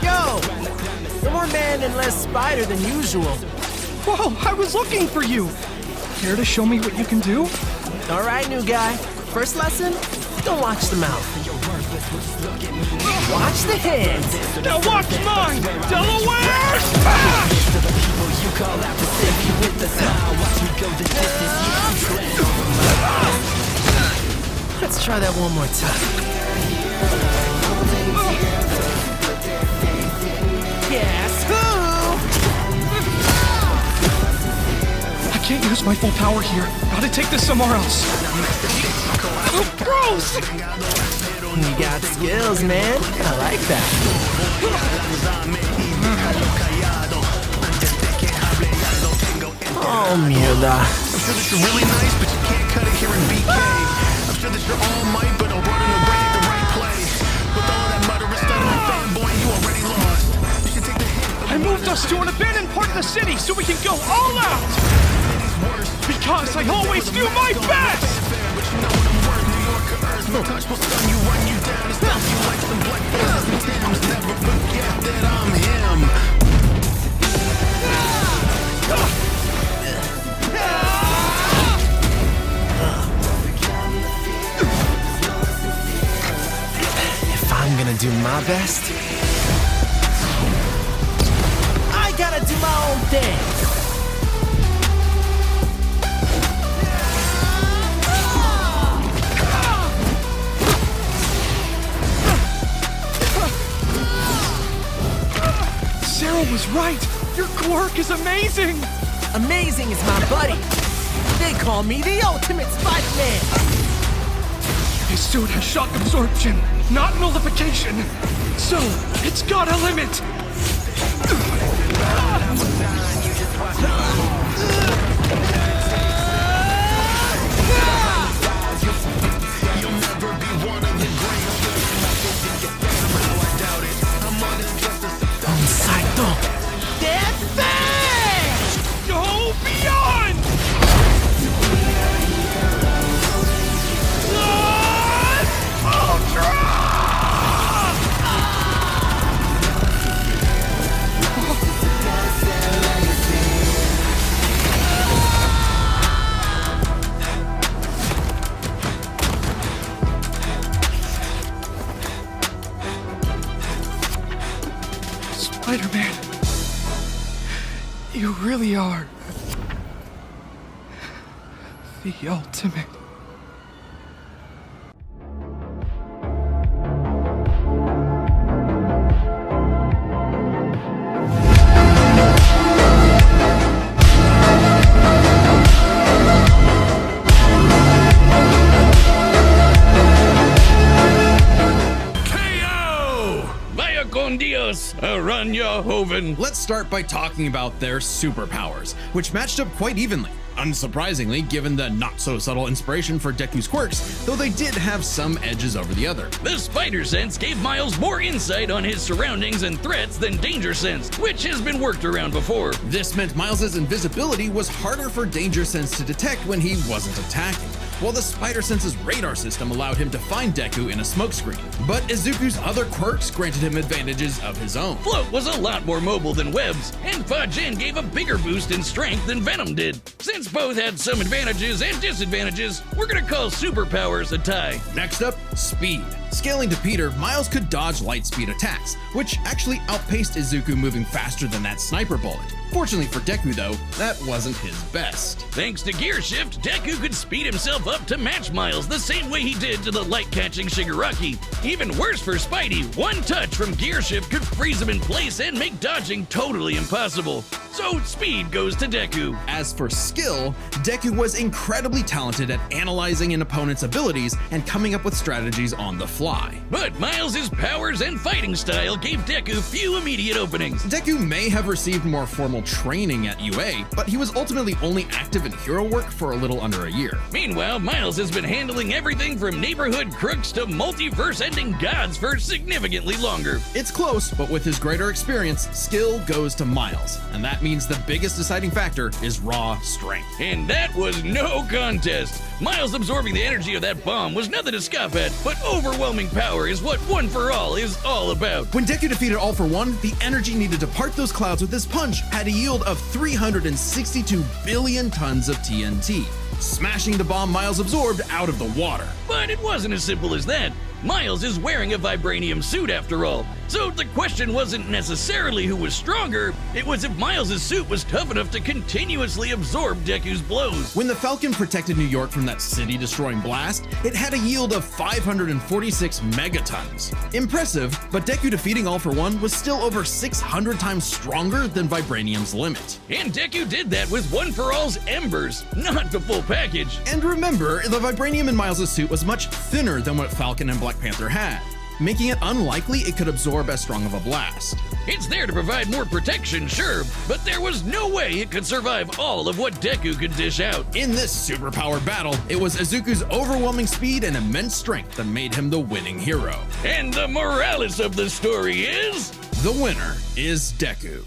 Yo! You're more man and less spider than usual. Whoa, I was looking for you! Care to show me what you can do? Alright, new guy. First lesson? Don't watch the mouth. Watch the hands. Now watch mine! Delaware! Let's try that one more time. Guess who? I can't use my full power here. Gotta take this somewhere else. Oh, gross! You got skills, man. I like that. Oh, mierda. I'm sure that you're really nice, but you can't cut it here in BK. I'm sure that you're all might, but I'm running away at the right place. With all that murderous stuff, my fanboy, you already lost. You should take the hit. I moved us to an abandoned part of the city so we can go all out! Because I always do my best! But you know what I'm worth, New York or Earth. No touch will stun you, run you down, and stomp you like some black faces and Timbs. Never forget that I'm him. If I'm gonna do my best, I gotta do my own thing. Sarah was right! Your quirk is amazing! Amazing is my buddy. They call me the ultimate Spider-Man. His suit has shock absorption, not nullification. So, it's got a limit. Death Bang! Go beyond! Ultra! Spider-Man, you really are the ultimate. Aranya Hoven. Let's start by talking about their superpowers, which matched up quite evenly. Unsurprisingly, given the not-so-subtle inspiration for Deku's quirks, though they did have some edges over the other. The Spider Sense gave Miles more insight on his surroundings and threats than Danger Sense, which has been worked around before. This meant Miles' invisibility was harder for Danger Sense to detect when he wasn't attacking, while the Spider Sense's radar system allowed him to find Deku in a smokescreen. But Izuku's other quirks granted him advantages of his own. Float was a lot more mobile than Webs, and Fa-Jin gave a bigger boost in strength than Venom did. Since both had some advantages and disadvantages, we're gonna call superpowers a tie. Next up, speed. Scaling to Peter, Miles could dodge light speed attacks, which actually outpaced Izuku moving faster than that sniper bullet. Fortunately for Deku though, that wasn't his best. Thanks to Gear Shift, Deku could speed himself up to match Miles the same way he did to the light-catching Shigaraki. Even worse for Spidey, one touch from Gear Shift could freeze him in place and make dodging totally impossible. So speed goes to Deku. As for skill, Deku was incredibly talented at analyzing an opponent's abilities and coming up with strategies on the fly. But Miles' powers and fighting style gave Deku few immediate openings. Deku may have received more formal training at UA, but he was ultimately only active in hero work for a little under a year. Meanwhile, Miles has been handling everything from neighborhood crooks to multiverse-ending gods for significantly longer. It's close, but with his greater experience, skill goes to Miles, and that means the biggest deciding factor is raw strength. And that was no contest. Miles absorbing the energy of that bomb was nothing to scoff at, but overwhelming power is what One For All is all about. When Deku defeated All For One, the energy needed to part those clouds with his punch had a yield of 362 billion tons of TNT, smashing the bomb Miles absorbed out of the water. But it wasn't as simple as that. Miles is wearing a vibranium suit after all, so the question wasn't necessarily who was stronger, it was if Miles' suit was tough enough to continuously absorb Deku's blows. When the Falcon protected New York from that city-destroying blast, it had a yield of 546 megatons. Impressive, but Deku defeating All For One was still over 600 times stronger than vibranium's limit. And Deku did that with One For All's embers, not the full package. And remember, the vibranium in Miles' suit was much thinner than what Falcon and Black Panther had, making it unlikely it could absorb as strong of a blast. It's there to provide more protection, sure, but there was no way it could survive all of what Deku could dish out. In this superpowered battle, it was Izuku's overwhelming speed and immense strength that made him the winning hero. And the morales of the story is... The winner is Deku.